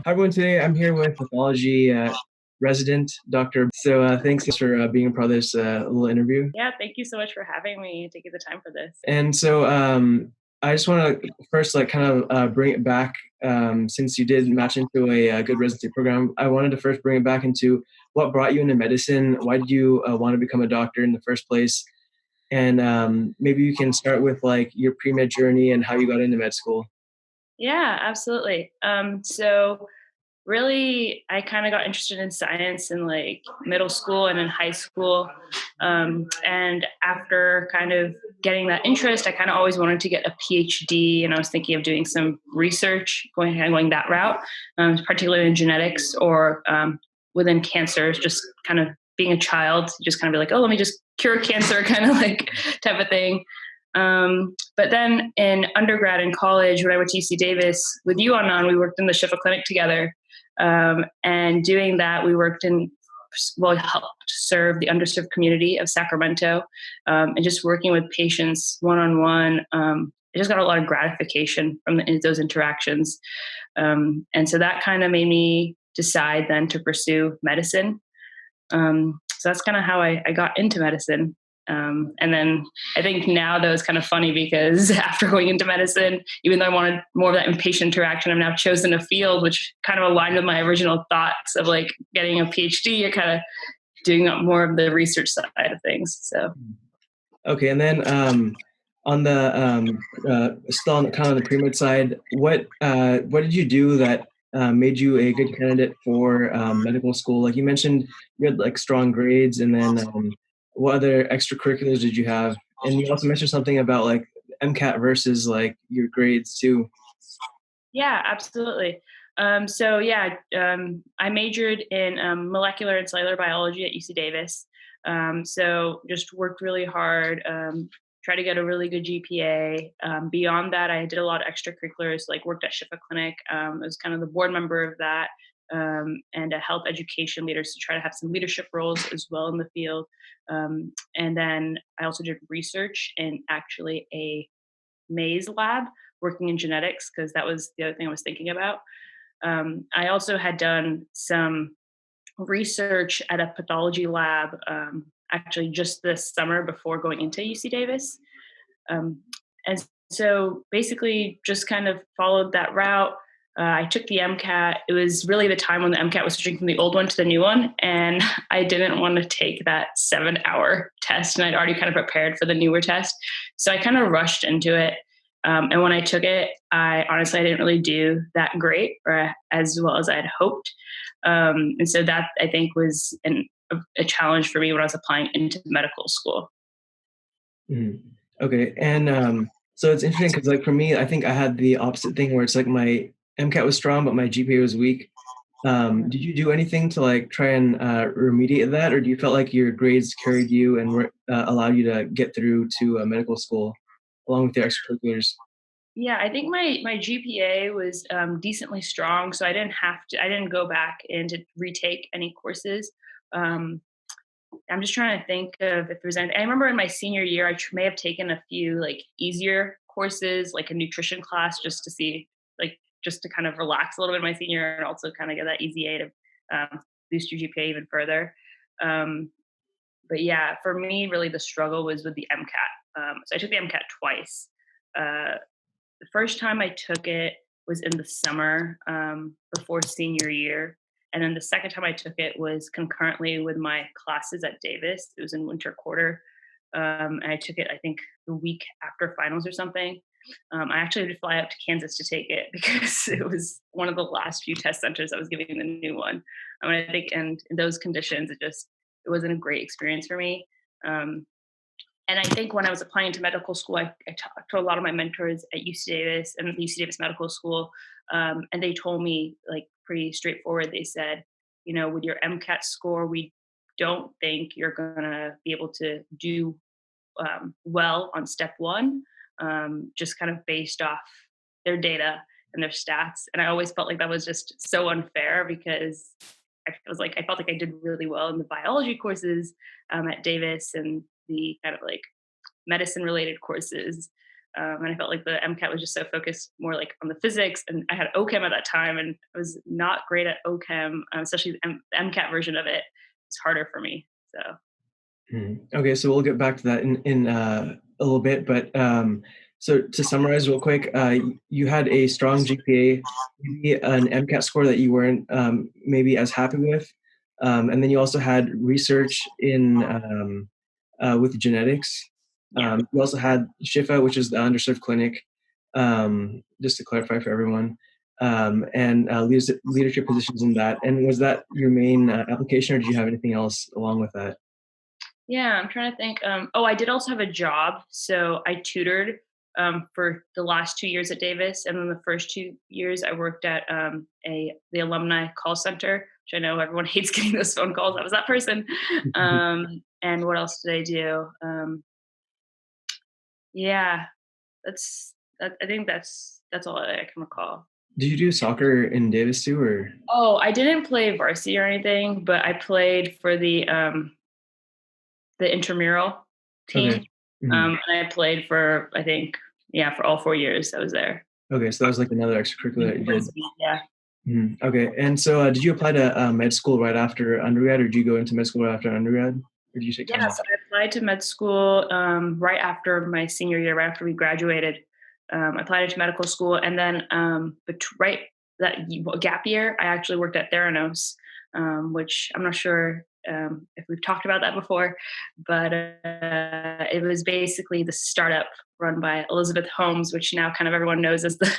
Hi everyone, today I'm here with pathology resident Dr. So thanks for being a part of this little interview. Yeah, thank you so much for having me and taking the time for this. And so I just want to first bring it back since you did match into a good residency program. I wanted to first bring it back into what brought you into medicine. Why did you want to become a doctor in the first place? And maybe you can start with like your pre-med journey and how you got into med school. Yeah, absolutely. So really, I kind of got interested in science in like middle school and in high school. And after kind of getting that interest, I kind of always wanted to get a PhD, and I was thinking of doing some research, going that route, particularly in genetics or within cancers. Just kind of being a child, just kind of be like, oh, let me just cure cancer, kind of like type of thing. But then in undergrad and college, when I went to UC Davis with you, Anand, we worked in the Shifa clinic together. And doing that, we worked helped serve the underserved community of Sacramento, and just working with patients one-on-one. I just got a lot of gratification from those interactions. And so that kind of made me decide then to pursue medicine. So that's kind of how I got into medicine. And then I think now though it's kind of funny because after going into medicine, even though I wanted more of that inpatient interaction, I've now chosen a field which kind of aligned with my original thoughts of like getting a PhD. You're kind of doing more of the research side of things. So Okay, and then on the still on kind of the pre-med side, what did you do that made you a good candidate for medical school? Like you mentioned, you had like strong grades, and then what other extracurriculars did you have? And you also mentioned something about like MCAT versus like your grades too. yeah, absolutely. I majored in molecular and cellular biology at UC Davis. So just worked really hard, tried to get a really good GPA. Beyond that, I did a lot of extracurriculars, like worked at Shifa Clinic. I was kind of the board member of that, and a health education leader to try to have some leadership roles as well in the field. And then I also did research in actually a maze lab working in genetics because that was the other thing I was thinking about. I also had done some research at a pathology lab actually just this summer before going into UC Davis. And so basically just kind of followed that route. I took the MCAT. It was really the time when the MCAT was switching from the old one to the new one. And I didn't want to take that 7-hour test. And I'd already kind of prepared for the newer test. So I kind of rushed into it. And when I took it, I didn't really do that great or as well as I had hoped. And so that I think was a challenge for me when I was applying into medical school. Mhm. Okay, and so it's interesting because like for me, I think I had the opposite thing where it's like my MCAT was strong, but my GPA was weak. Did you do anything to like try and remediate that, or do you felt like your grades carried you and allowed you to get through to medical school along with your extracurriculars? Yeah, I think my GPA was decently strong, so I didn't have to. I didn't go back in to retake any courses. Um, I'm just trying to think of if there's anything. I remember in my senior year, I may have taken a few like easier courses, like a nutrition class, just to see, like, just to kind of relax a little bit in my senior year and also kind of get that easy A to boost your GPA even further. Um, but yeah, for me, really the struggle was with the MCAT. So I took the MCAT twice. Uh, the first time I took it was in the summer before senior year. And then the second time I took it was concurrently with my classes at Davis. It was in winter quarter. And I took it, I think, the week after finals or something. I actually had to fly out to Kansas to take it because it was one of the last few test centers I was giving the new one. I think, and in those conditions, it wasn't a great experience for me. Um, and I think when I was applying to medical school, I talked to a lot of my mentors at UC Davis and the UC Davis Medical School, and they told me like pretty straightforward. They said, you know, with your MCAT score, we don't think you're gonna be able to do well on step one, just kind of based off their data and their stats. And I always felt like that was just so unfair because I felt like I did really well in the biology courses at Davis and the kind of like medicine related courses. And I felt like the MCAT was just so focused more like on the physics, and I had OChem at that time, and I was not great at OChem, especially the MCAT version of it. It's harder for me. So Okay, so we'll get back to that in a little bit, but so to summarize real quick, you had a strong GPA, maybe an MCAT score that you weren't maybe as happy with, and then you also had research in with genetics. You also had SHIFA, which is the underserved clinic, just to clarify for everyone, and leadership positions in that. And was that your main application, or did you have anything else along with that? yeah, I'm trying to think. I did also have a job. So I tutored for the last 2 years at Davis, and then the first 2 years I worked at the alumni call center, which I know everyone hates getting those phone calls. I was that person. And what else did I do? Yeah, I think that's all I can recall. Did you do soccer in Davis too, or? Oh, I didn't play varsity or anything, but I played for the intramural team. Okay. Mhm. And I played for, I think, yeah, for all 4 years I was there. Okay, so that was like another extracurricular that you did. Yeah. Okay, and so did you apply to med school right after undergrad, or did you go into med school right after undergrad, or did you take time Yeah, off? so I applied to med school right after my senior year, right after we graduated. I applied to medical school, and then right that gap year, I actually worked at Theranos, which I'm not sure if we've talked about that before, but it was basically the startup run by Elizabeth Holmes, which now kind of everyone knows as the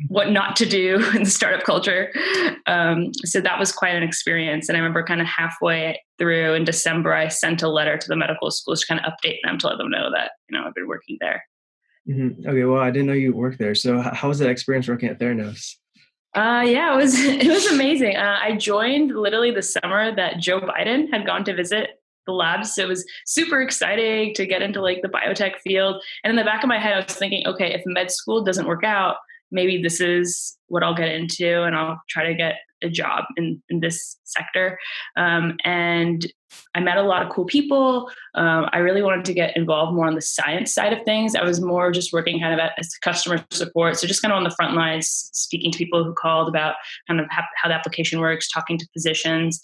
what not to do in the startup culture. So that was quite an experience. And I remember kind of halfway through in December, I sent a letter to the medical schools to kind of update them to let them know that, I've been working there. Okay, well, I didn't know you worked there. So how was that experience working at Theranos? Yeah, it was amazing. I joined literally the summer that Joe Biden had gone to visit the labs. So it was super exciting to get into like the biotech field. And in the back of my head, I was thinking, okay, if med school doesn't work out, maybe this is what I'll get into, and I'll try to get a job in this sector. And I met a lot of cool people. I really wanted to get involved more on the science side of things. I was more just working kind of as customer support. So just kind of on the front lines, speaking to people who called about kind of how the application works, talking to physicians.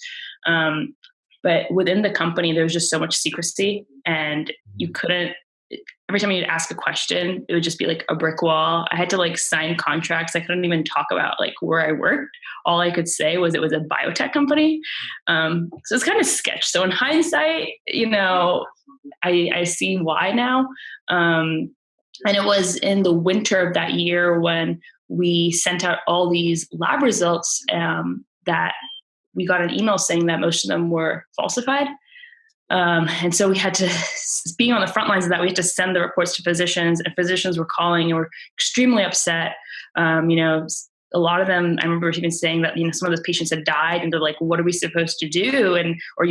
But within the company, there was just so much secrecy, and you couldn't, every time you'd ask a question, it would just be like a brick wall. I had to like sign contracts. I couldn't even talk about like where I worked. All I could say was it was a biotech company. So it's kind of sketch. So in hindsight, I see why now. And it was in the winter of that year when we sent out all these lab results that we got an email saying that most of them were falsified. And so we had to, being on the front lines of that, we had to send the reports to physicians, and physicians were calling and were extremely upset. A lot of them, I remember even saying that, some of those patients had died, and they're like, what are we supposed to do? Or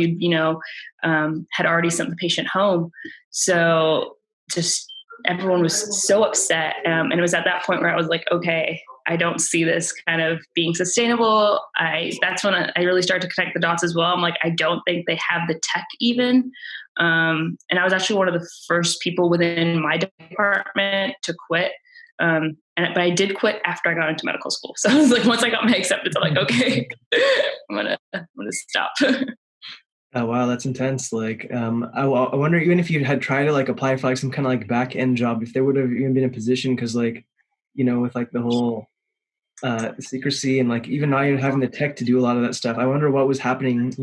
had already sent the patient home. So just everyone was so upset. And it was at that point where I was like, okay, I don't see this kind of being sustainable. That's when I really started to connect the dots as well. I'm like, I don't think they have the tech even. And I was actually one of the first people within my department to quit. But I did quit after I got into medical school. So I was like, once I got my acceptance, I'm like, okay, I'm gonna stop. Oh, wow, that's intense. Like, I wonder, even if you had tried to like apply for like some kind of like back end job, if there would have even been a position, because like, with like the whole secrecy and like even not even having the tech to do a lot of that stuff. I wonder what was happening.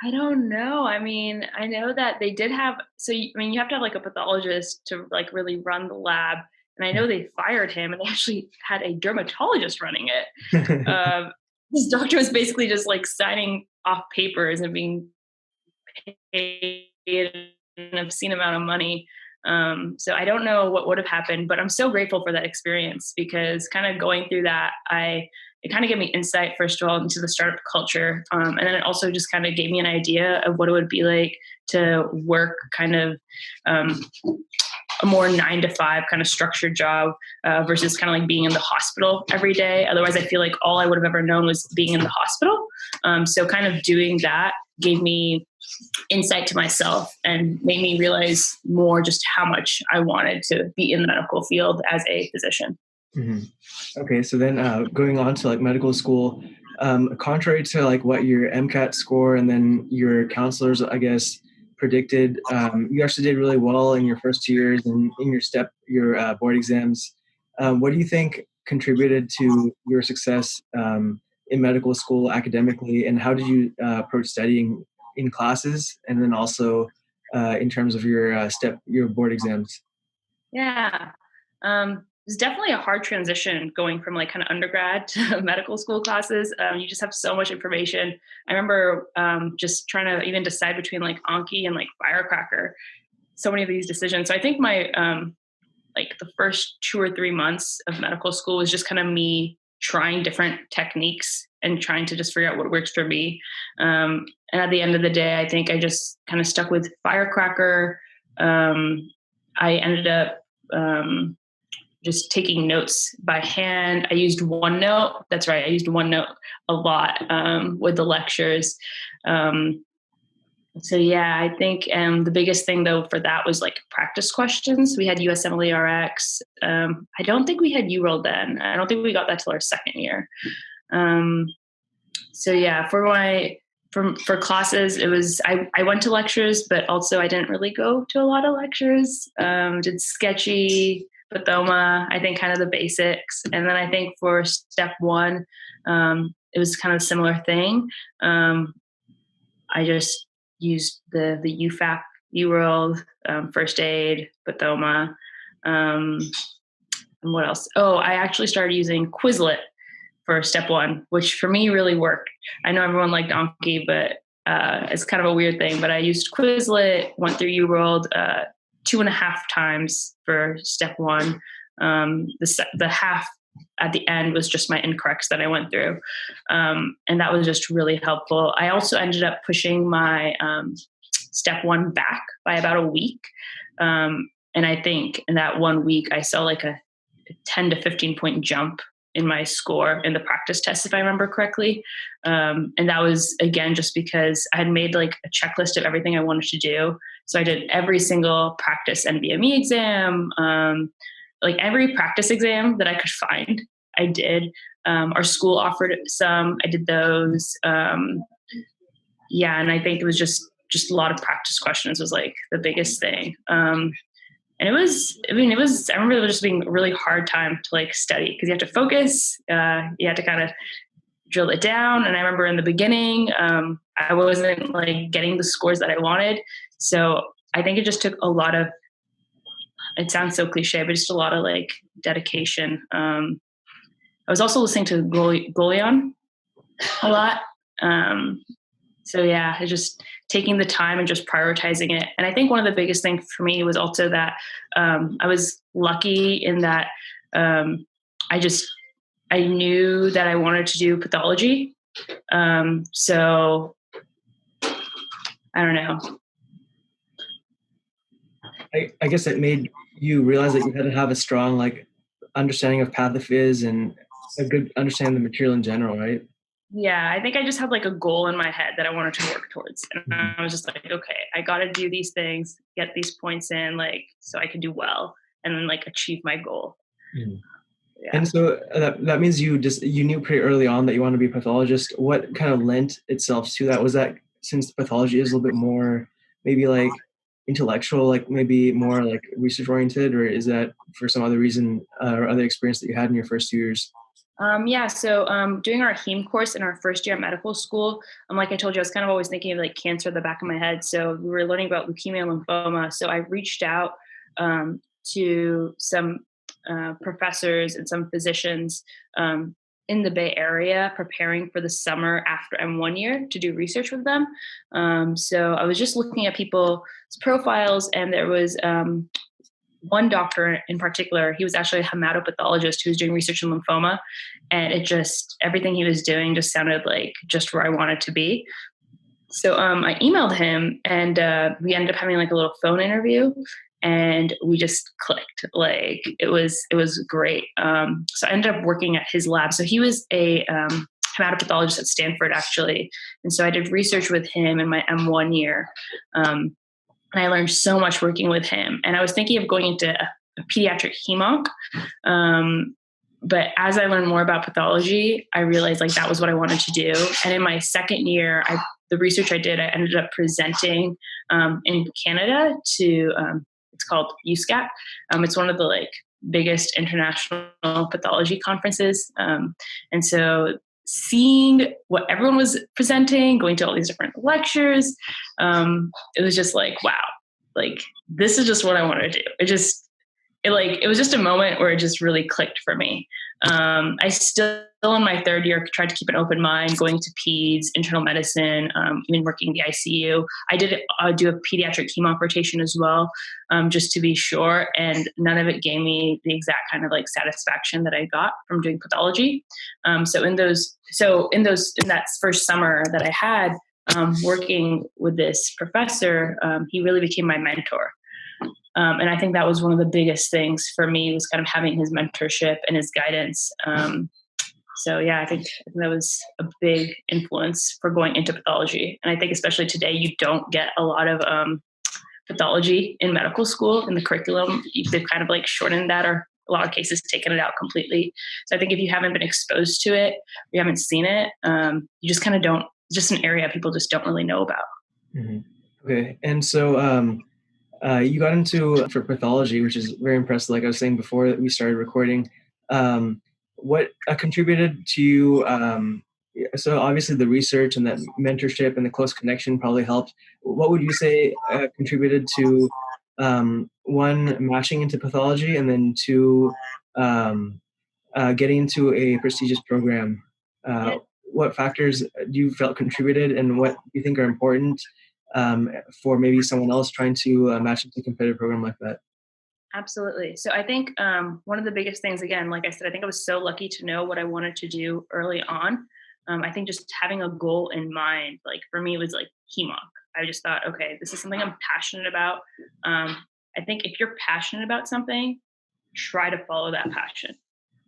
I don't know. I mean, I know that they did have, you have to have like a pathologist to like really run the lab. And I know they fired him, and they actually had a dermatologist running it. This doctor was basically just like signing off papers and being paid an obscene amount of money. So I don't know what would have happened, but I'm so grateful for that experience, because kind of going through that, it kind of gave me insight, first of all, into the startup culture. And then it also just kind of gave me an idea of what it would be like to work kind of a more 9-to-5 kind of structured job versus kind of like being in the hospital every day. Otherwise, I feel like all I would have ever known was being in the hospital. So kind of doing that gave me insight to myself and made me realize more just how much I wanted to be in the medical field as a physician. Mm-hmm. Okay, so then going on to like medical school, contrary to like what your MCAT score and then your counselors, I guess, predicted, you actually did really well in your first 2 years and in your board exams. What do you think contributed to your success in medical school academically, and how did you approach studying in classes, and then also in terms of your board exams? Yeah. It's definitely a hard transition going from like kind of undergrad to medical school classes. You just have so much information. I remember just trying to even decide between like Anki and like Firecracker, so many of these decisions. So I think my like the first 2 or 3 months of medical school was just kind of me trying different techniques and trying to just figure out what works for me. And at the end of the day, I think I just kind of stuck with Firecracker. I ended up just taking notes by hand. I used OneNote. That's right. I used OneNote a lot with the lectures. So yeah, I think the biggest thing though for that was like practice questions. We had USMLE RX. I don't think we had URL then. I don't think we got that till our second year. So yeah, for classes, it was I went to lectures, but also I didn't really go to a lot of lectures. Did sketchy, pathoma, I think kind of the basics. And then I think for step 1, it was kind of a similar thing. I just used the UFAP, UWorld, first aid, pathoma. And what else? Oh, I actually started using Quizlet for step 1, which for me really worked. I know everyone liked Anki, but it's kind of a weird thing. But I used Quizlet, went through UWorld 2.5 times for step 1. The half at the end was just my incorrects that I went through. And that was just really helpful. I also ended up pushing my step 1 back by about a week. And I think in that 1 week, I saw like a 10 to 15 point jump in my score in the practice test, if I remember correctly. And that was, again, just because I had made like a checklist of everything I wanted to do. So I did every single practice NBME exam, like every practice exam that I could find, I did. Our school offered some, I did those. Yeah, and I think it was just a lot of practice questions was like the biggest thing. And I remember it was just being a really hard time to like study because you have to focus, you have to kind of drill it down. And I remember in the beginning, I wasn't like getting the scores that I wanted. So I think it just took a lot of, it sounds so cliche, but just a lot of like dedication. I was also listening to Golion a lot. So yeah, it's just taking the time and just prioritizing it. And I think one of the biggest things for me was also that I was lucky in that I knew that I wanted to do pathology. So I don't know. I guess it made you realize that you had to have a strong like understanding of pathophys and a good understanding of the material in general, right? Yeah, I think I just had like a goal in my head that I wanted to work towards. And I was just like, okay, I got to do these things, get these points in, like, so I could do well and then like achieve my goal. Mm-hmm. Yeah. And so that means you knew pretty early on that you want to be a pathologist. What kind of lent itself to that? Was that since pathology is a little bit more maybe like intellectual, like maybe more like research oriented, or is that for some other reason or other experience that you had in your first 2 years? Yeah, so doing our heme course in our first year at medical school, like I told you, I was kind of always thinking of like cancer at the back of my head. So we were learning about leukemia and lymphoma. So I reached out to some professors and some physicians in the Bay Area preparing for the summer after M1 year to do research with them. So I was just looking at people's profiles, and there was one doctor in particular. He was actually a hematopathologist who was doing research in lymphoma, and it just, everything he was doing just sounded like just where I wanted to be. So I emailed him, and we ended up having like a little phone interview, and we just clicked. Like it was great. So I ended up working at his lab. So he was a hematopathologist at Stanford, actually. And so I did research with him in my M1 year. And I learned so much working with him. And I was thinking of going into a pediatric hemonc. But as I learned more about pathology, I realized like that was what I wanted to do. And in my second year, the research I did, I ended up presenting in Canada to, it's called USCAP. It's one of the like biggest international pathology conferences. And so seeing what everyone was presenting, going to all these different lectures, it was just like, wow, like this is just what I want to do. It was just a moment where it just really clicked for me. I still in my third year tried to keep an open mind, going to peds, internal medicine, even working the ICU. I did do a pediatric hemo rotation as well, just to be sure. And none of it gave me the exact kind of like satisfaction that I got from doing pathology. So in that first summer that I had working with this professor, he really became my mentor. And I think that was one of the biggest things for me, was kind of having his mentorship and his guidance. So yeah, I think that was a big influence for going into pathology. And I think especially today, you don't get a lot of pathology in medical school in the curriculum. They've kind of like shortened that, or a lot of cases taken it out completely. So I think if you haven't been exposed to it, you haven't seen it, you just kind of don't, it's just an area people just don't really know about. Mm-hmm. Okay. And so, you got into for pathology, which is very impressive. Like I was saying before that we started recording, what contributed to you? So obviously the research and that mentorship and the close connection probably helped. What would you say contributed to one, matching into pathology, and then two, getting into a prestigious program? What factors do you felt contributed, and what do you think are important for maybe someone else trying to match into a competitive program like that? Absolutely. So I think one of the biggest things, again, like I said, I think I was so lucky to know what I wanted to do early on. I think just having a goal in mind, like for me, it was like hemonc. I just thought, okay, this is something I'm passionate about. I think if you're passionate about something, try to follow that passion.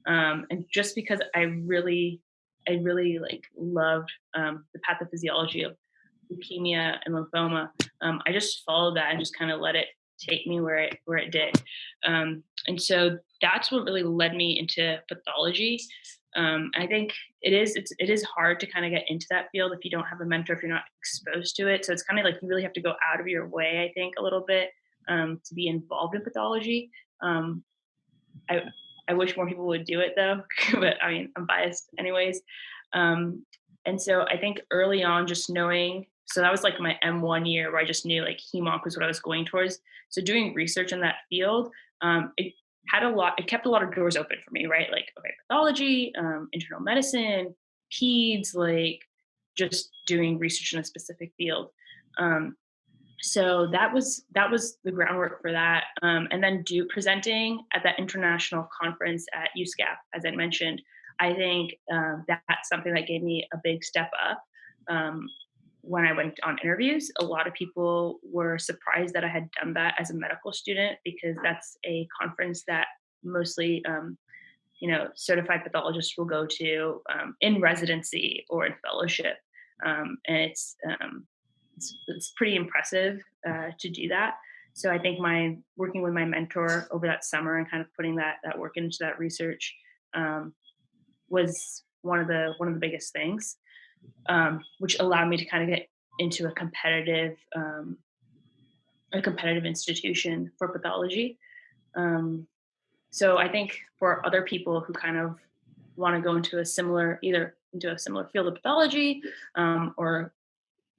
And just because I really like loved the pathophysiology of leukemia and lymphoma, I just followed that and just kind of let it take me where it did. And so that's what really led me into pathology. I think it is hard to kind of get into that field if you don't have a mentor, if you're not exposed to it. So it's kind of like you really have to go out of your way, I think, a little bit to be involved in pathology. I wish more people would do it though, but I mean, I'm biased anyways. And so I think early on, just knowing, so that was like my M1 year where I just knew like hemonc was what I was going towards. So doing research in that field, it kept a lot of doors open for me, right? Like, okay, pathology, internal medicine, peds, like just doing research in a specific field. So that was the groundwork for that. And then presenting at that international conference at USCAP, as I mentioned, I think that's something that gave me a big step up. When I went on interviews, a lot of people were surprised that I had done that as a medical student, because that's a conference that mostly, certified pathologists will go to in residency or in fellowship. And it's pretty impressive to do that. So I think working with my mentor over that summer and kind of putting that work into that research was one of the biggest things, which allowed me to kind of get into a competitive institution for pathology. So I think for other people who kind of want to go into either into a similar field of pathology, or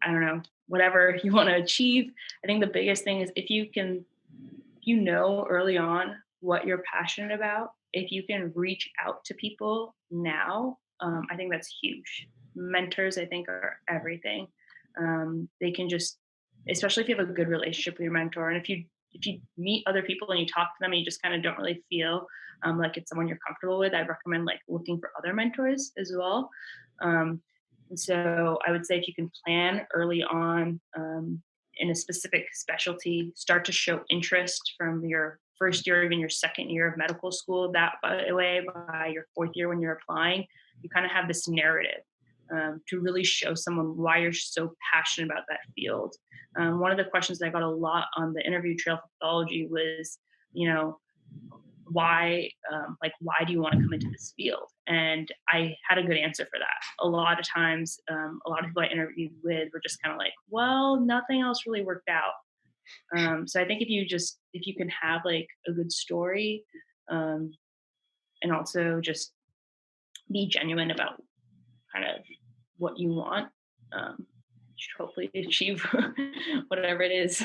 I don't know, whatever you want to achieve, I think the biggest thing is if you know early on what you're passionate about, if you can reach out to people now, I think that's huge. Mentors, I think, are everything. They can just, especially if you have a good relationship with your mentor, and if you meet other people and you talk to them and you just kind of don't really feel like it's someone you're comfortable with, I recommend like looking for other mentors as well. And so I would say if you can plan early on in a specific specialty, start to show interest from your first year, even your second year of medical school. That, by the way, by your fourth year when you're applying, you kind of have this narrative. to really show someone why you're so passionate about that field. One of the questions that I got a lot on the interview trail for pathology was, why do you want to come into this field? And I had a good answer for that. A lot of times, a lot of people I interviewed with were just kind of like, well, nothing else really worked out. So I think if you can have like a good story, and also just be genuine about kind of what you want, you should hopefully achieve whatever it is.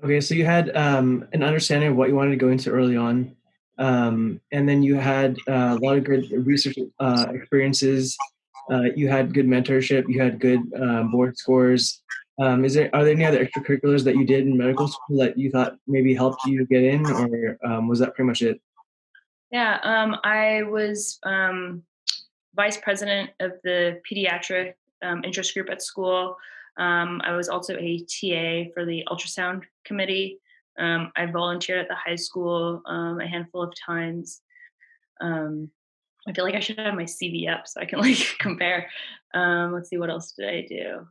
Okay, so you had an understanding of what you wanted to go into early on, and then you had a lot of good research experiences. You had good mentorship. You had good board scores. Are there any other extracurriculars that you did in medical school that you thought maybe helped you get in, or was that pretty much it? Yeah, I was vice president of the pediatric interest group at school. I was also a TA for the ultrasound committee. I volunteered at the high school a handful of times. I feel like I should have my CV up so I can like compare. Let's see, what else did I do?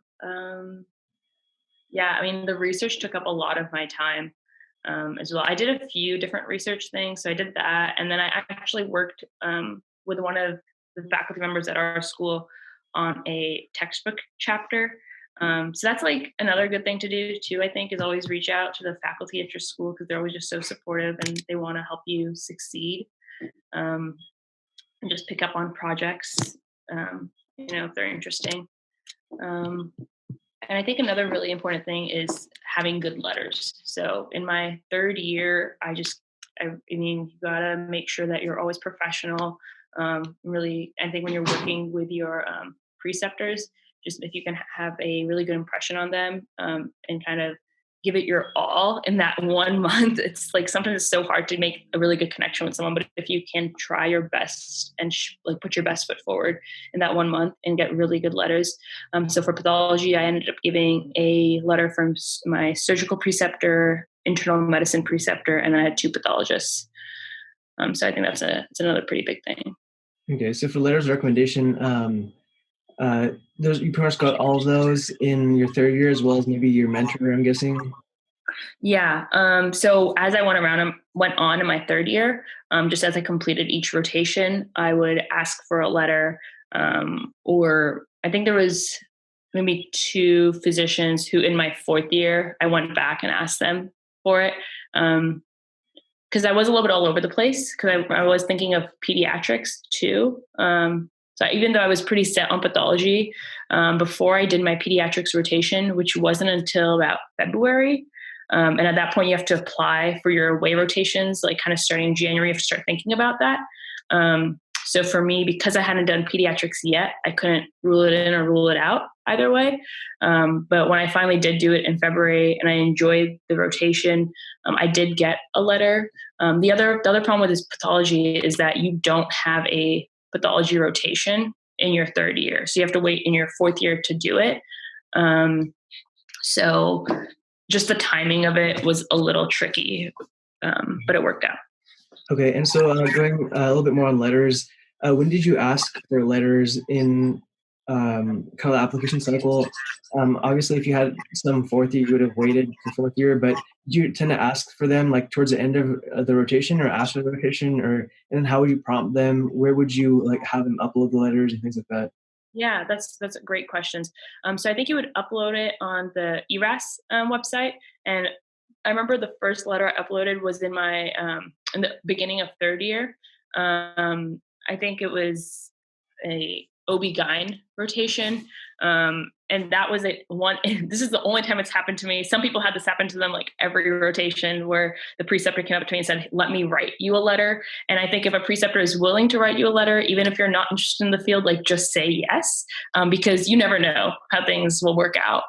Yeah, I mean, the research took up a lot of my time as well. I did a few different research things, so I did that, and then I actually worked with one of the faculty members at our school on a textbook chapter. So that's like another good thing to do too, I think, is always reach out to the faculty at your school because they're always just so supportive and they want to help you succeed. And just pick up on projects, if they're interesting. And I think another really important thing is having good letters. So in my third year, I mean, you gotta make sure that you're always professional. Really, I think when you're working with your preceptors, just if you can have a really good impression on them and kind of give it your all in that 1 month. It's like sometimes it's so hard to make a really good connection with someone, but if you can try your best and put your best foot forward in that 1 month and get really good letters. So for pathology, I ended up giving a letter from my surgical preceptor, internal medicine preceptor, and I had 2 pathologists. So I think that's another pretty big thing. Okay, so for letters of recommendation, those you pretty much got all of those in your third year as well as maybe your mentor, I'm guessing. Yeah. So as I went on in my third year, just as I completed each rotation, I would ask for a letter, or I think there was maybe 2 physicians who in my fourth year, I went back and asked them for it. Because I was a little bit all over the place because I was thinking of pediatrics too. So even though I was pretty set on pathology, before I did my pediatrics rotation, which wasn't until about February, and at that point you have to apply for your away rotations, like kind of starting in January, you have to start thinking about that. So for me, because I hadn't done pediatrics yet, I couldn't rule it in or rule it out either way. But when I finally did do it in February and I enjoyed the rotation, I did get a letter. The other problem with this pathology is that you don't have a pathology rotation in your third year. So you have to wait in your fourth year to do it. So just the timing of it was a little tricky, but it worked out. Okay, and so going a little bit more on letters, when did you ask for letters in kind of the application cycle? Obviously, if you had some fourth year, you would have waited for fourth year, but did you tend to ask for them like towards the end of the rotation or after the rotation, and then how would you prompt them? Where would you like have them upload the letters and things like that? Yeah, that's a great questions. So I think you would upload it on the ERAS website, and I remember the first letter I uploaded was in the beginning of third year. I think it was a OB-GYN rotation. And that was this is the only time it's happened to me. Some people had this happen to them like every rotation where the preceptor came up to me and said, let me write you a letter. And I think if a preceptor is willing to write you a letter, even if you're not interested in the field, like just say yes, because you never know how things will work out.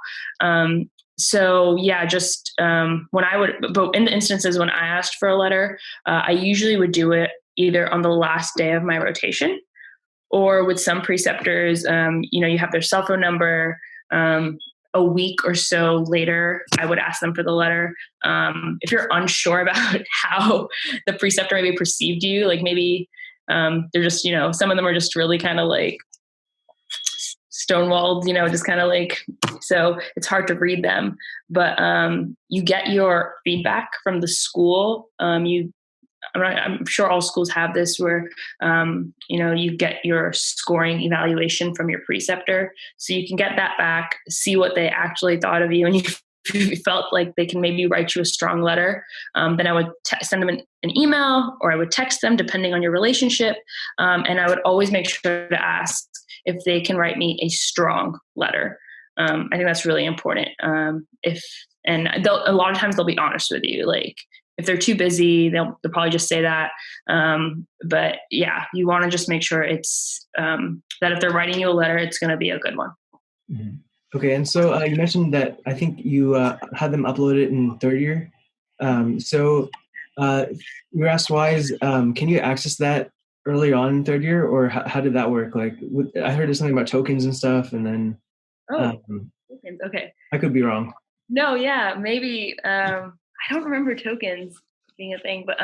So yeah, just but in the instances when I asked for a letter, I usually would do it either on the last day of my rotation or with some preceptors, you have their cell phone number. A week or so later, I would ask them for the letter. If you're unsure about how the preceptor maybe perceived you, like maybe they're just, some of them are just really kind of like stonewalled, just kind of like, so it's hard to read them. But you get your feedback from the school. I'm sure all schools have this where, you get your scoring evaluation from your preceptor. So you can get that back, see what they actually thought of you. And if you felt like they can maybe write you a strong letter, then I would send them an email, or I would text them depending on your relationship. And I would always make sure to ask if they can write me a strong letter. I think that's really important. A lot of times they'll be honest with you. Like, if they're too busy, they'll probably just say that. But yeah, you want to just make sure it's that if they're writing you a letter, it's going to be a good one. Mm-hmm. Okay, and so you mentioned that I think you had them uploaded in third year. So URAS-wise, can you access that early on in third year, or how did that work? Like, I heard there's something about tokens and stuff, and then tokens. Okay, I could be wrong. No, yeah, maybe. I don't remember tokens being a thing, but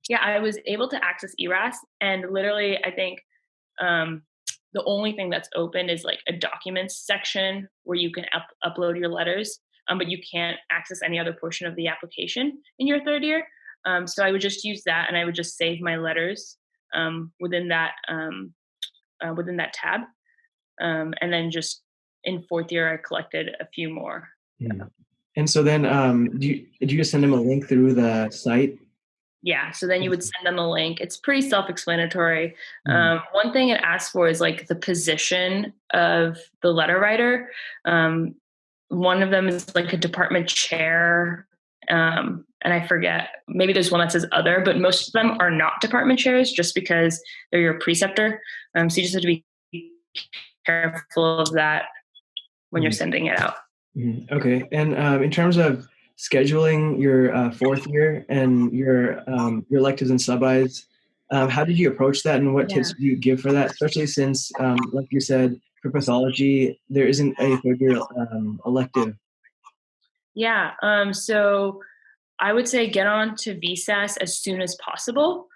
yeah, I was able to access ERAS, and literally, I think the only thing that's open is like a documents section where you can upload your letters, but you can't access any other portion of the application in your third year. So I would just use that, and I would just save my letters within that tab, and then just in fourth year I collected a few more. Yeah. And so then, did you just send them a link through the site? Yeah, so then you would send them a link. It's pretty self-explanatory. One thing it asks for is like the position of the letter writer. One of them is like a department chair, and I forget, maybe there's one that says other, but most of them are not department chairs just because they're your preceptor. So you just have to be careful of that when you're sending it out. Okay, and in terms of scheduling your fourth year and your electives and sub-Is, how did you approach that, and what tips do you give for that, especially since, like you said, for pathology, there isn't a third year elective? Yeah, so I would say get on to VSAS as soon as possible.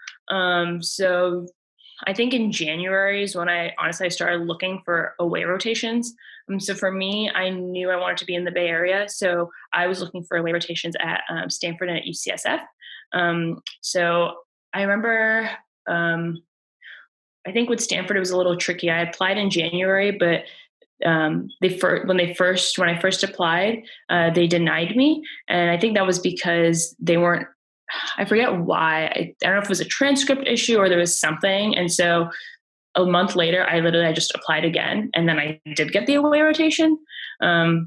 So I think in January is when I honestly started looking for away rotations. So for me, I knew I wanted to be in the Bay Area, so I was looking for away rotations at Stanford and at UCSF. So I remember, I think with Stanford it was a little tricky. I applied in January, but when I first applied, they denied me, and I think that was because they weren't. I forget why. I don't know if it was a transcript issue or there was something. And so a month later, I just applied again, and then I did get the away rotation.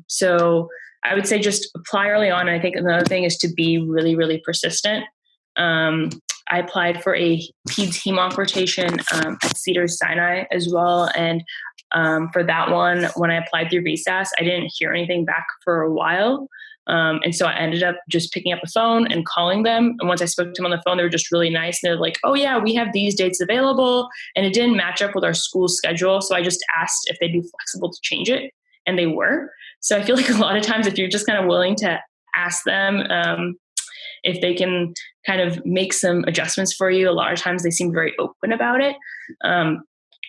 So I would say just apply early on. And I think another thing is to be really, really persistent. I applied for a peds hemonc rotation at Cedars-Sinai as well. And for that one, when I applied through VSAS, I didn't hear anything back for a while. And so I ended up just picking up the phone and calling them. And once I spoke to them on the phone, they were just really nice. They're like, oh yeah, we have these dates available. And it didn't match up with our school schedule. So I just asked if they'd be flexible to change it. And they were. So I feel like a lot of times if you're just kind of willing to ask them if they can kind of make some adjustments for you, a lot of times they seem very open about it.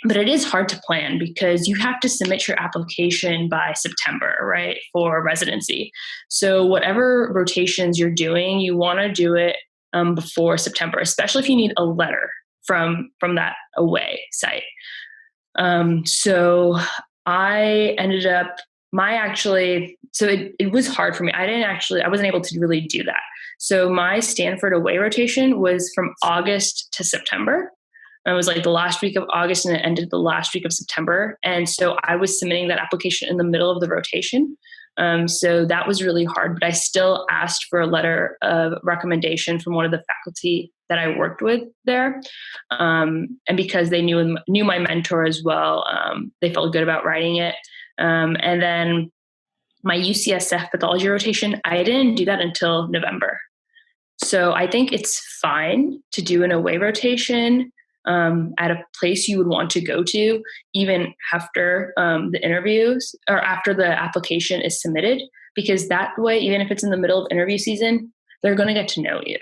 But it is hard to plan because you have to submit your application by September, right, for residency. So whatever rotations you're doing, you want to do it before September, especially if you need a letter from that away site. So I ended up, it was hard for me. I wasn't able to really do that. So my Stanford away rotation was from August to September. It was like the last week of August and it ended the last week of September. And so I was submitting that application in the middle of the rotation. So that was really hard, but I still asked for a letter of recommendation from one of the faculty that I worked with there. And because they knew my mentor as well, they felt good about writing it. And then my UCSF pathology rotation, I didn't do that until November. So I think it's fine to do an away rotation at a place you would want to go to, even after the interviews or after the application is submitted, because that way, even if it's in the middle of interview season, they're going to get to know you.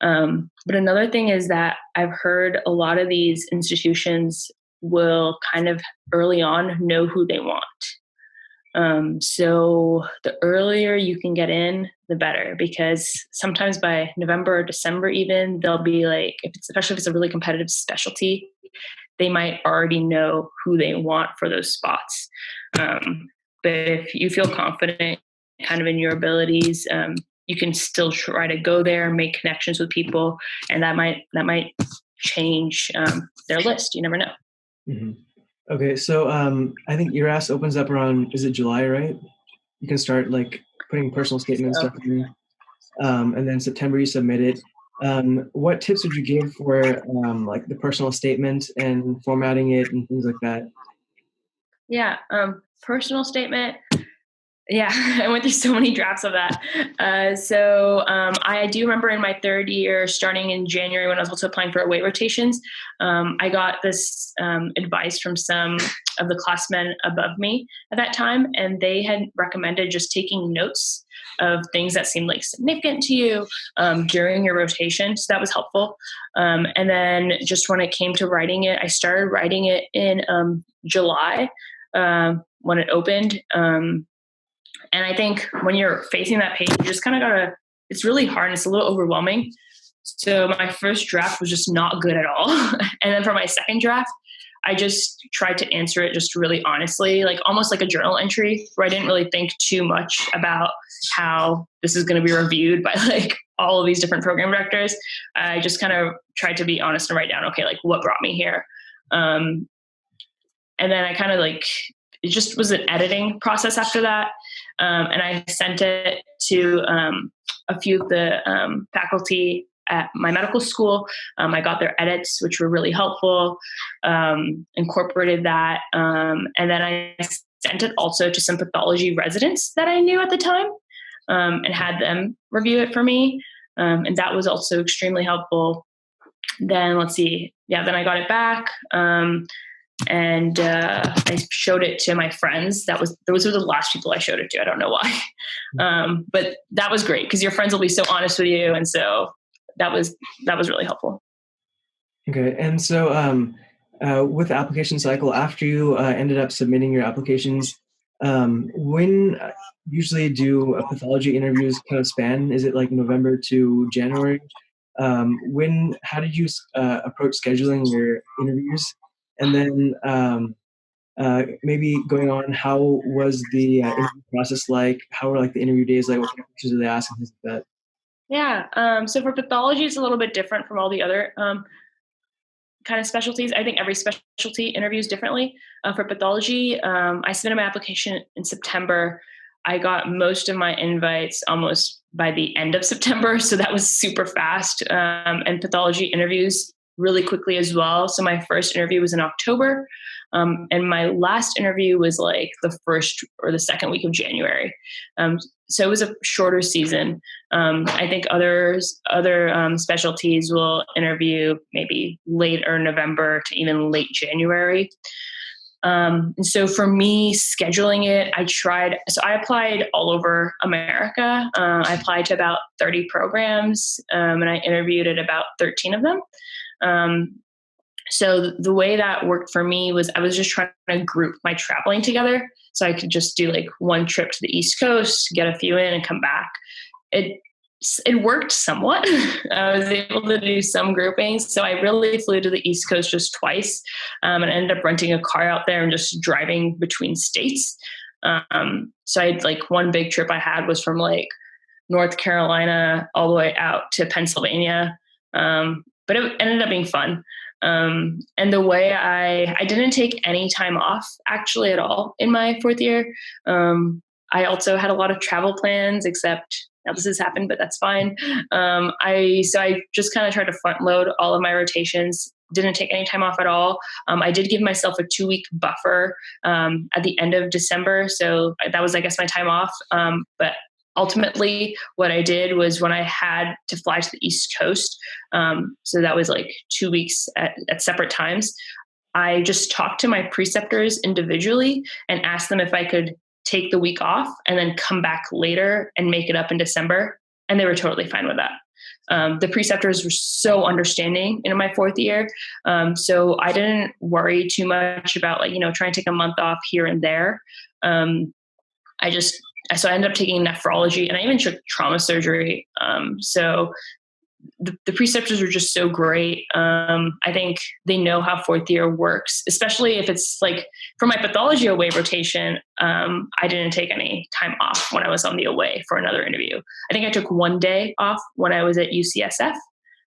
But another thing is that I've heard a lot of these institutions will kind of early on know who they want. So the earlier you can get in, the better, because sometimes by November or December, even they'll be like, especially if it's a really competitive specialty, they might already know who they want for those spots. But if you feel confident kind of in your abilities, you can still try to go there, make connections with people, and that might change their list. You never know. Mm-hmm. Okay, so I think URAS opens up around, is it July, right? You can start like putting personal statement stuff in, and then September you submit it. What tips would you give for like the personal statement and formatting it and things like that? Yeah, personal statement. Yeah, I went through so many drafts of that. I do remember in my third year, starting in January when I was also applying for away rotations, I got this advice from some of the classmen above me at that time, and they had recommended just taking notes of things that seemed like significant to you during your rotation. So that was helpful. And then just when it came to writing it, I started writing it in July when it opened. And I think when you're facing that page, you just kind of gotta, it's really hard and it's a little overwhelming. So my first draft was just not good at all. And then for my second draft, I just tried to answer it just really honestly, like almost like a journal entry where I didn't really think too much about how this is going to be reviewed by like all of these different program directors. I just kind of tried to be honest and write down, okay, like what brought me here. And then I kind of like, it just was an editing process after that. And I sent it to a few of the faculty at my medical school. I got their edits, which were really helpful, incorporated that. And then I sent it also to some pathology residents that I knew at the time and had them review it for me. And that was also extremely helpful. Then let's see. Yeah, then I got it back. And I showed it to my friends. Those were the last people I showed it to. I don't know why, but that was great because your friends will be so honest with you, and so that was really helpful. Okay, and so with the application cycle, after you ended up submitting your applications, when usually do pathology interviews kind of span? Is it like November to January? How did you approach scheduling your interviews? And then maybe going on, how was the interview process like? How were like the interview days like? What kind of questions did they ask and things like that? Yeah. So for pathology, it's a little bit different from all the other kind of specialties. I think every specialty interviews differently. For pathology, I submitted my application in September. I got most of my invites almost by the end of September. So that was super fast. And pathology interviews really quickly as well. So my first interview was in October. And my last interview was like the first or the second week of January. So it was a shorter season. I think other specialties will interview maybe later November to even late January. And so for me, scheduling it, I applied all over America. I applied to about 30 programs, and I interviewed at about 13 of them. So the way that worked for me was I was just trying to group my traveling together so I could just do like one trip to the East Coast, get a few in and come back. It worked somewhat. I was able to do some groupings. So I really flew to the East Coast just twice and ended up renting a car out there and just driving between states. So I had like one big trip I had was from like North Carolina all the way out to Pennsylvania. But it ended up being fun. And the way I didn't take any time off actually at all in my fourth year. I also had a lot of travel plans, except now this has happened, but that's fine. I just kind of tried to front load all of my rotations. Didn't take any time off at all. I did give myself a 2-week buffer at the end of December. So that was, I guess, my time off. But ultimately, what I did was when I had to fly to the East Coast, so that was like 2 weeks at separate times, I just talked to my preceptors individually and asked them if I could take the week off and then come back later and make it up in December. And they were totally fine with that. The preceptors were so understanding in my fourth year. So I didn't worry too much about trying to take a month off here and there. So I ended up taking nephrology, and I even took trauma surgery. So the preceptors were just so great. I think they know how fourth year works, especially if it's like for my pathology away rotation. I didn't take any time off when I was on the away for another interview. I think I took one day off when I was at UCSF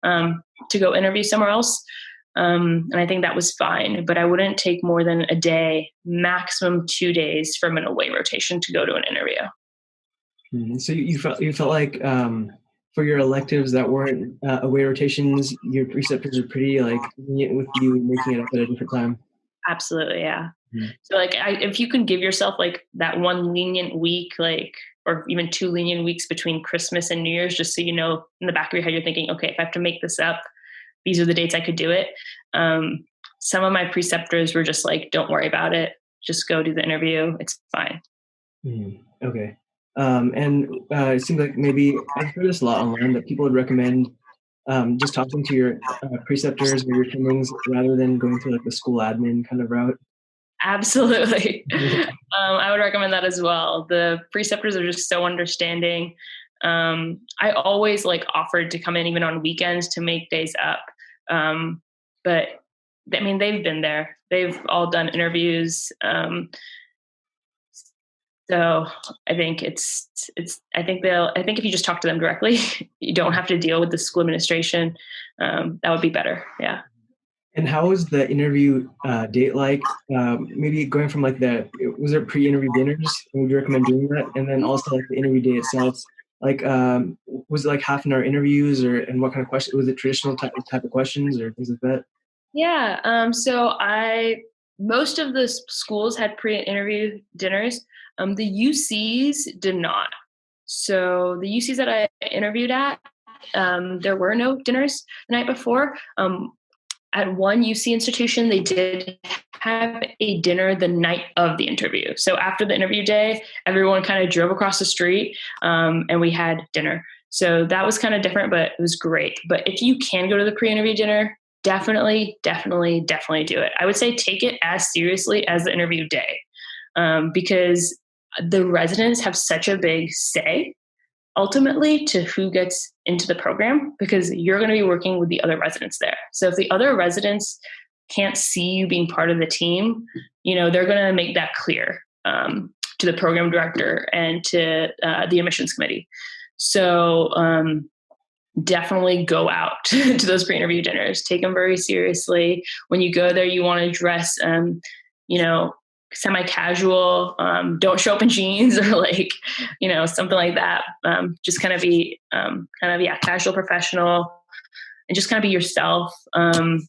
to go interview somewhere else. And I think that was fine, but I wouldn't take more than a day, maximum 2 days from an away rotation to go to an interview. So you felt like for your electives that weren't away rotations, your preceptors are pretty like lenient with you making it up at a different time. Absolutely, yeah. Mm-hmm. So if you can give yourself like that one lenient week, or even 2 lenient weeks between Christmas and New Year's, just so you know in the back of your head, you're thinking, okay, if I have to make this up, these are the dates I could do it. Some of my preceptors were just like, don't worry about it. Just go do the interview. It's fine. Okay. And it seems like maybe I've heard this a lot online that people would recommend just talking to your preceptors or your attendings rather than going through like the school admin kind of route. Absolutely. I would recommend that as well. The preceptors are just so understanding. I always offered to come in even on weekends to make days up. But I mean, they've been there. They've all done interviews. So I think I think if you just talk to them directly, you don't have to deal with the school administration. That would be better. Yeah. And how was the interview date like? Maybe going from was there pre-interview dinners? Would you recommend doing that? And then also the interview day itself, was it half an hour interviews and what kind of questions? Was it traditional type of questions or things like that? Yeah. So most of the schools had pre-interview dinners. The UCs did not. So the UCs that I interviewed at, there were no dinners the night before. At one UC institution, they did have a dinner the night of the interview. So after the interview day, everyone kind of drove across the street and we had dinner. So that was kind of different, but it was great. But if you can go to the pre-interview dinner, definitely do it. I would say take it as seriously as the interview day because the residents have such a big say ultimately to who gets into the program because you're going to be working with the other residents there. So if the other residents can't see you being part of the team, they're going to make that clear to the program director and to the admissions committee. So definitely go out to those pre-interview dinners. Take them very seriously. When you go there, you want to dress, semi-casual. Don't show up in jeans or something like that. Just kind of be casual, professional, and just kind of be yourself. And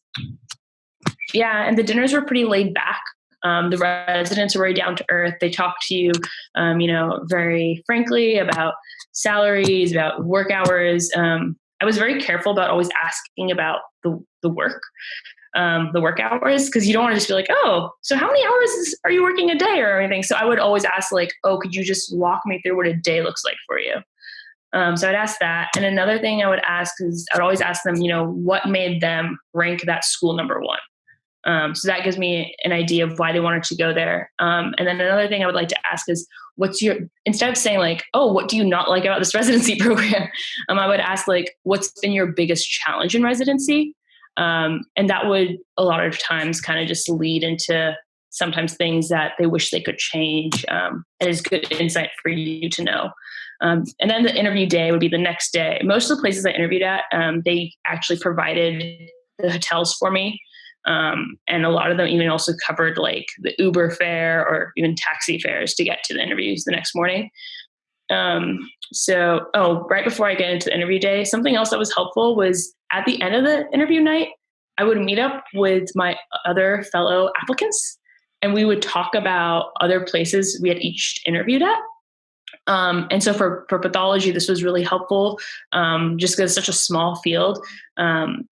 the dinners were pretty laid back. The residents are very down to earth. They talk to you, very frankly about salaries, about work hours. I was very careful about always asking about the work hours, because you don't want to just be like, oh, so how many hours are you working a day or anything? So I would always ask could you just walk me through what a day looks like for you? So I'd ask that. And another thing I would ask is I'd always ask them, what made them rank that school number one? So that gives me an idea of why they wanted to go there. And then another thing I would like to ask is instead of saying oh, what do you not like about this residency program? I would ask what's been your biggest challenge in residency? And that would a lot of times kind of just lead into sometimes things that they wish they could change. And is good insight for you to know. And then the interview day would be the next day. Most of the places I interviewed at, they actually provided the hotels for me. And a lot of them even also covered the Uber fare or even taxi fares to get to the interviews the next morning. Right before I get into the interview day, something else that was helpful was at the end of the interview night, I would meet up with my other fellow applicants and we would talk about other places we had each interviewed at. And so for pathology, this was really helpful, just because it's such a small field.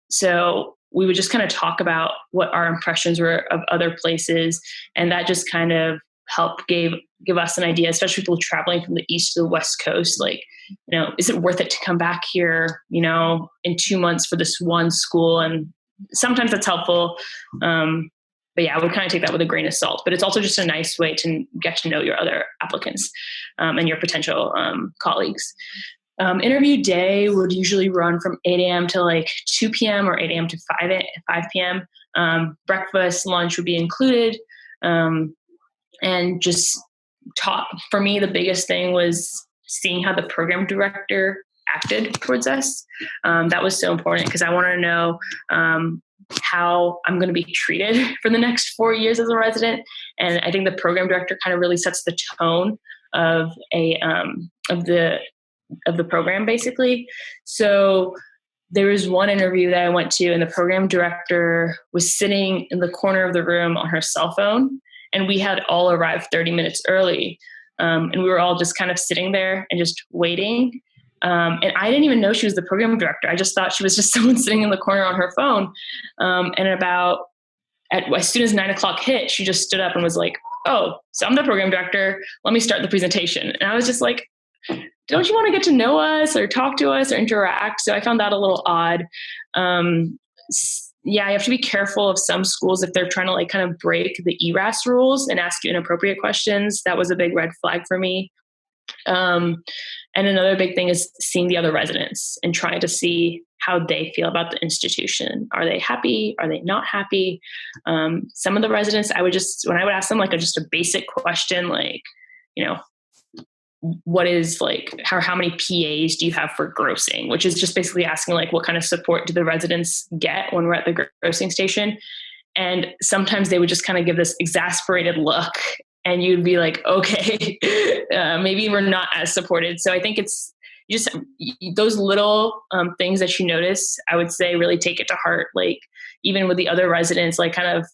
So we would just kind of talk about what our impressions were of other places. And that just kind of help give us an idea, especially people traveling from the East to the West Coast. Like, is it worth it to come back here, in 2 months for this one school? And sometimes that's helpful. But yeah, I would kind of take that with a grain of salt. But it's also just a nice way to get to know your other applicants and your potential colleagues. Interview day would usually run from 8 a.m. to like 2 p.m. or 8 a.m. to 5 p.m. Breakfast, lunch would be included. And just for me, the biggest thing was seeing how the program director acted towards us. That was so important because I want to know how I'm going to be treated for the next 4 years as a resident. And I think the program director kind of really sets the tone of the program, basically. So there was one interview that I went to, and the program director was sitting in the corner of the room on her cell phone, and we had all arrived 30 minutes early. And we were all just kind of sitting there and just waiting. And I didn't even know she was the program director. I just thought she was just someone sitting in the corner on her phone. And as soon as 9 o'clock hit, she just stood up and was like, "Oh, so I'm the program director. Let me start the presentation." And I was just like, don't you want to get to know us or talk to us or interact? So I found that a little odd. You have to be careful of some schools if they're trying to like kind of break the ERAS rules and ask you inappropriate questions. That was a big red flag for me. And another big thing is seeing the other residents and trying to see how they feel about the institution. Are they happy? Are they not happy? Some of the residents, when I would ask them like just a basic question, like, what is like, how many PAs do you have for grossing? Which is just basically asking like, what kind of support do the residents get when we're at the grossing station? And sometimes they would just kind of give this exasperated look, and you'd be like, okay, maybe we're not as supported. So I think it's just those little things that you notice, I would say really take it to heart. Like even with the other residents, like kind of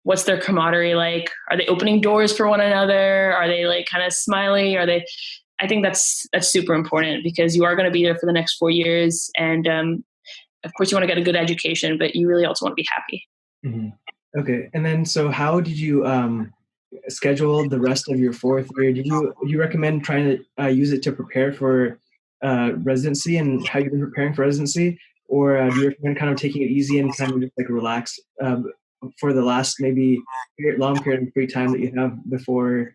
what's their camaraderie like? Are they opening doors for one another? Are they like kind of smiley? I think that's super important because you are going to be there for the next 4 years. And of course you want to get a good education, but you really also want to be happy. Mm-hmm. Okay. And then, so how did you schedule the rest of your 4th year? Would you recommend trying to use it to prepare for residency and how you've been preparing for residency? Or do you recommend kind of taking it easy and kind of just like relax for the last maybe long period of free time that you have before,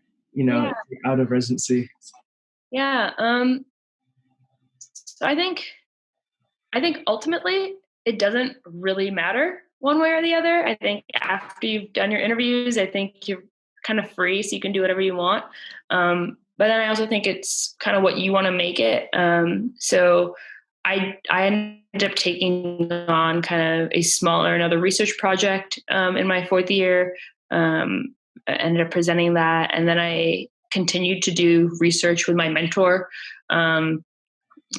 out of residency? Yeah. So I think ultimately it doesn't really matter one way or the other. I think after you've done your interviews, I think you're kind of free, so you can do whatever you want. But then I also think it's kind of what you want to make it. So I ended up taking on kind of another research project in my 4th year. I ended up presenting that, and then I continued to do research with my mentor,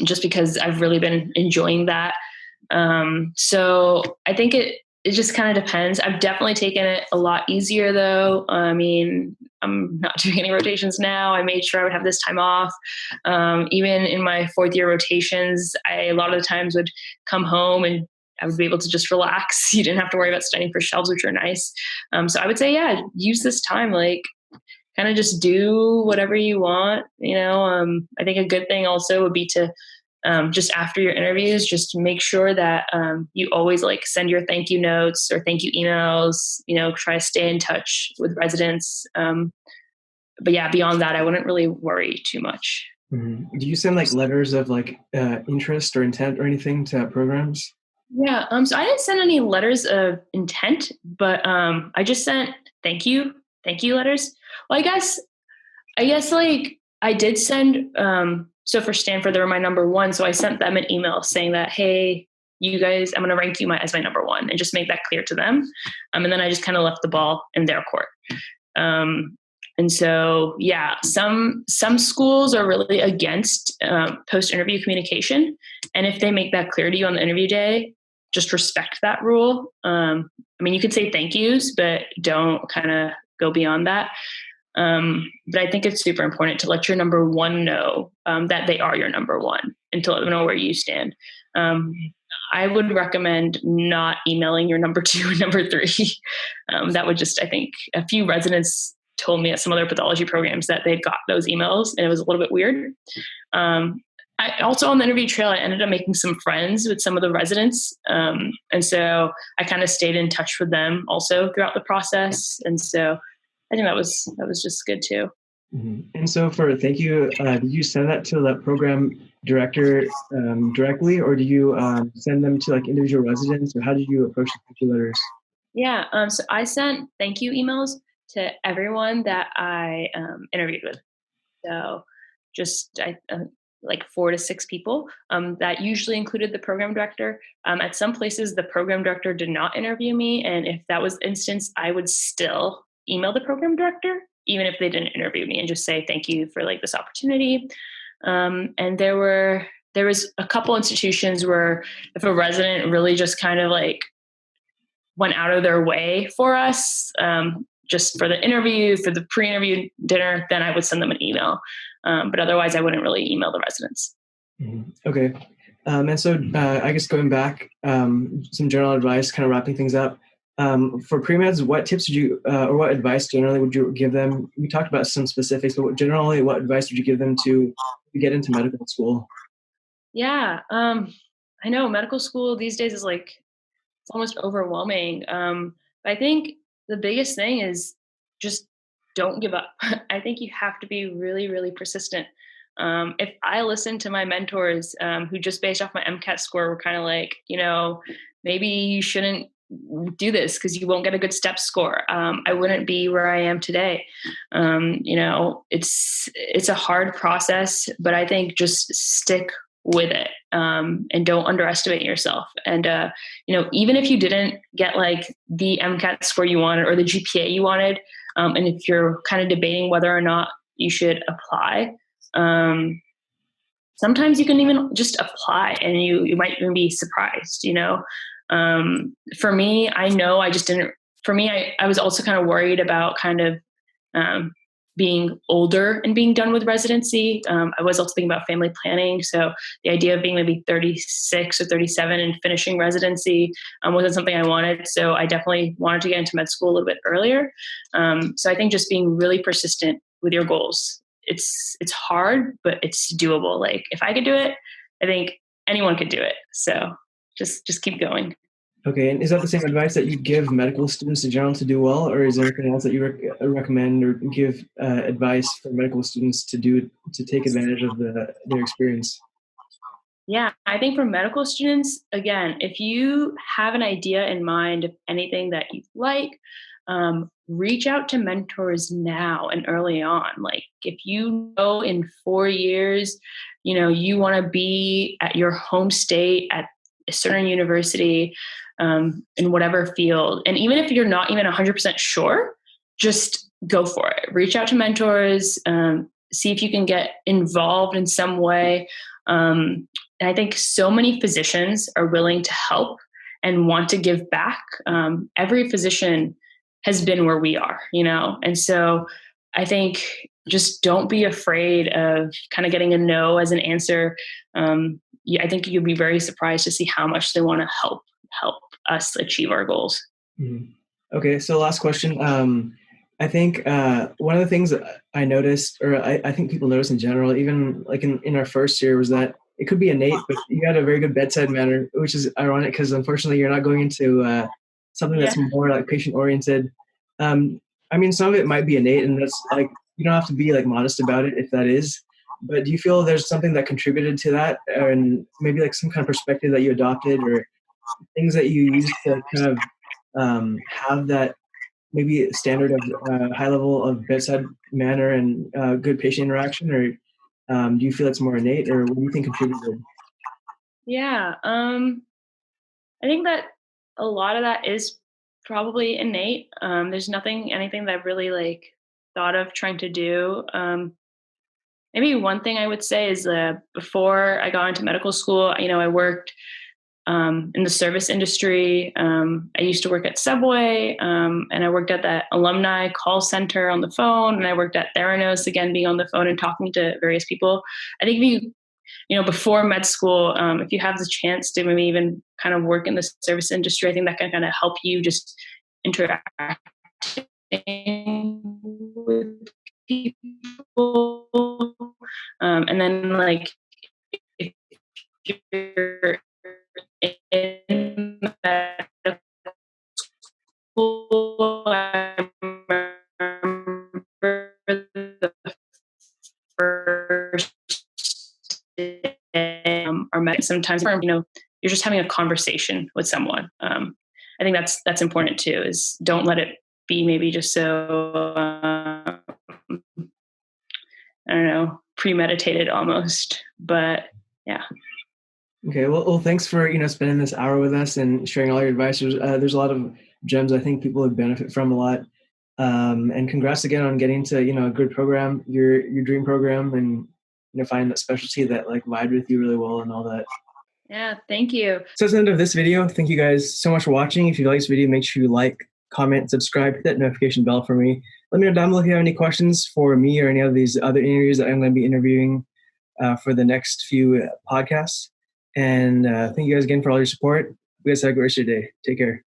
just because I've really been enjoying that. So I think it just kind of depends. I've definitely taken it a lot easier though. I mean, I'm not doing any rotations now. I made sure I would have this time off. Even in my 4th year rotations, a lot of the times would come home and I would be able to just relax. You didn't have to worry about studying for shelves, which are nice. So I would say, use this time, like kind of just do whatever you want. I think a good thing also would be to just after your interviews, just make sure that you always like send your thank you notes or thank you emails, try to stay in touch with residents. But yeah, beyond that, I wouldn't really worry too much. Mm-hmm. Do you send like letters of like interest or intent or anything to programs? Yeah. So I didn't send any letters of intent, but I just sent thank you letters. Well, I guess like I did send, so for Stanford, they were my number 1. So I sent them an email saying that, hey, you guys, I'm going to rank you as my number 1 and just make that clear to them. And then I just kind of left the ball in their court. And so, yeah, some schools are really against post-interview communication. And if they make that clear to you on the interview day, just respect that rule. I mean, you could say thank yous, but don't kind of go beyond that. But I think it's super important to let your number 1 know that they are your number 1 and to let them know where you stand. I would recommend not emailing your number 2 and number 3. That would just, I think a few residents told me at some other pathology programs that they'd got those emails, and it was a little bit weird. I also, on the interview trail, I ended up making some friends with some of the residents. And so I kind of stayed in touch with them also throughout the process. And so I think that was just good too. Mm-hmm. And so for thank you, did you send that to the program director directly, or do you send them to like individual residents, or how did you approach the thank you letters? Yeah. So I sent thank you emails to everyone that I interviewed with. So just like 4 to 6 people. That usually included the program director. At some places, the program director did not interview me. And if that was the instance, I would still email the program director, even if they didn't interview me, and just say thank you for like this opportunity. And there was a couple institutions where if a resident really just kind of like went out of their way for us, just for the interview, for the pre-interview dinner, then I would send them an email. But otherwise, I wouldn't really email the residents. Mm-hmm. Okay. And so I guess going back, some general advice, kind of wrapping things up. For pre-meds, what tips would you, or what advice generally would you give them? We talked about some specifics, but generally, what advice would you give them to get into medical school? Yeah, I know medical school these days is like, it's almost overwhelming. But I think the biggest thing is just don't give up. I think you have to be really, really persistent. If I listen to my mentors, who just based off my MCAT score were kind of like, maybe you shouldn't do this because you won't get a good step score. I wouldn't be where I am today. It's a hard process, but I think just stick with it, and don't underestimate yourself. And even if you didn't get like the MCAT score you wanted or the GPA you wanted, and if you're kind of debating whether or not you should apply, sometimes you can even just apply and you might even be surprised. For me, I know I just didn't. For me, I was also kind of worried about kind of being older and being done with residency. I was also thinking about family planning. So the idea of being maybe 36 or 37 and finishing residency wasn't something I wanted. So I definitely wanted to get into med school a little bit earlier. So I think just being really persistent with your goals. It's hard, but it's doable. Like if I could do it, I think anyone could do it. So just keep going. Okay, and is that the same advice that you give medical students in general to do well, or is there anything else that you recommend or give advice for medical students to do to take advantage of their experience? Yeah, I think for medical students, again, if you have an idea in mind of anything that you like, reach out to mentors now and early on. Like if you know in 4 years, you want to be at your home state at a certain university, in whatever field. And even if you're not even 100% sure, just go for it. Reach out to mentors, see if you can get involved in some way. And I think so many physicians are willing to help and want to give back. Every physician has been where we are, and so I think just don't be afraid of kind of getting a no as an answer. I think you'll be very surprised to see how much they want to help us achieve our goals. Mm-hmm. Okay, so last question. I think one of the things that I noticed, or I think people notice in general, even like in our first year, was that it could be innate, but you had a very good bedside manner, which is ironic because unfortunately you're not going into something that's more like patient oriented. I mean, some of it might be innate, and that's like you don't have to be like modest about it if that is. But do you feel there's something that contributed to that, and maybe like some kind of perspective that you adopted, or things that you used to kind of have that maybe standard of high level of bedside manner and good patient interaction, or do you feel it's more innate, or what do you think contributed? Yeah, I think that a lot of that is probably innate. There's anything that I've really like thought of trying to do. Maybe one thing I would say is before I got into medical school, I worked in the service industry. I used to work at Subway, and I worked at that alumni call center on the phone, and I worked at Theranos, again, being on the phone and talking to various people. I think if before med school, if you have the chance to maybe even kind of work in the service industry, I think that can kind of help you just interact with people. And then like if you're in medical school, I remember the first day, sometimes, you're just having a conversation with someone. I think that's important too, is don't let it be maybe just so, I don't know, premeditated almost, but yeah. Okay, well, thanks for spending this hour with us and sharing all your advice. There's a lot of gems I think people would benefit from a lot. And congrats again on getting to a good program, your dream program, and find that specialty that like vibed with you really well and all that. Yeah, thank you. So that's the end of this video. Thank you guys so much for watching. If you like this video, make sure you like, comment, subscribe, hit that notification bell for me. Let me know down below if you have any questions for me or any of these other interviews that I'm going to be interviewing for the next few podcasts. And thank you guys again for all your support. You guys have a great rest of your day. Take care.